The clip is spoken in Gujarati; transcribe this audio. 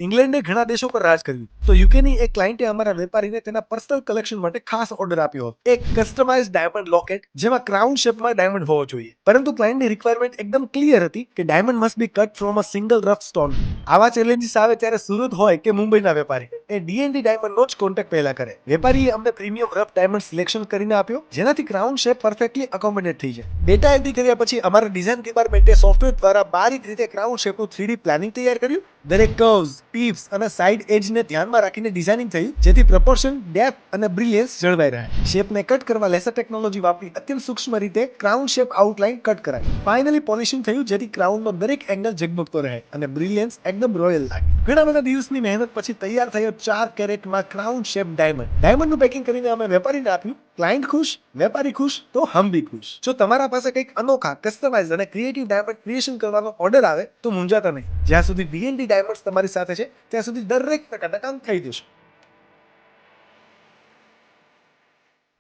ઇંગ્લેન્ડે ઘણા દેશો પર રાજ કર્યું, તો યુકેની એક ક્લાયન્ટે અમારા વેપારીને તેના પર્સનલ કલેક્શન માટે ખાસ ઓર્ડર આપ્યો હતો. એક કસ્ટમાઇઝ ડાયમંડ લોકેટ જેમાં ક્રાઉન શેપમાં ડાયમંડ હોવો જોઈએ. પરંતુ ક્લાયન્ટની રિક્વાયરમેન્ટ એકદમ ક્લિયર હતી કે diamond must be cut from a single rough stone. આવા ચેલેન્જીસ આવે ત્યારે સુરત હોય કે મુંબઈના વેપારી એ ડીએનડી ડાયમંડનો જ કોન્ટેક્ટ પહેલા કરે. વેપારીએ અમને પ્રીમિયમ રફ ડાયમંડ સિલેક્શન કરીને આપ્યો, જેનાથી ક્રાઉન શેપ પરફેક્ટલી અકોમોડેટ થઈ જાય. ડેટા એન્ટ્રી કર્યા પછી અમારા ડિઝાઇન ડિપાર્ટમેન્ટે સોફ્ટવેર દ્વારા બારીક રીતે ક્રાઉન શેપનું 3D પ્લાનિંગ તૈયાર કર્યું. દરેક કર્વ્સ, ટીપ્સ અને સાઇડ એજને ધ્યાનમાં રાખીને ડિઝાઇનિંગ થયું, જેથી પ્રપોર્શન, ડેપ્થ અને બ્રિલિયન્સ જળવાઈ રહે. શેપને કટ કરવા લેસર ટેકનોલોજી વાપરી અત્યંત સૂક્ષ્મ રીતે ક્રાઉન શેપ આઉટલાઇન કટ કરાય. ફાઇનલી પોલિશિંગ થયું, જેથી ક્રાઉનનો દરેક એંગલ ઝગમગતો રહે અને બ્રિલિયન્સ એકદમ રોયલ લાગે. ઘણા બધા દિવસની મહેનત પછી તૈયાર થયો 4 કેરેટમાં ક્રાઉન શેપ ડાયમંડ. ડાયમંડનું પેકિંગ કરીને અમે વેપારીને આપ્યું. ક્લાયન્ટ ખુશ, વેપારી ખુશ, તો હમ ભી ખુશ. જો તમારા પાસે કંઈક અનોખા, કસ્ટમાઇઝ અને ક્રિએટિવ ડાયમંડ ક્રિએશન કરવાનો ઓર્ડર આવે તો મૂંઝાતા નહીં. જ્યાં સુધી ડીએનડી ડાયમંડ્સ તમારી સાથે છે ત્યાં સુધી દરેક ટકા કામ થઈ જશે.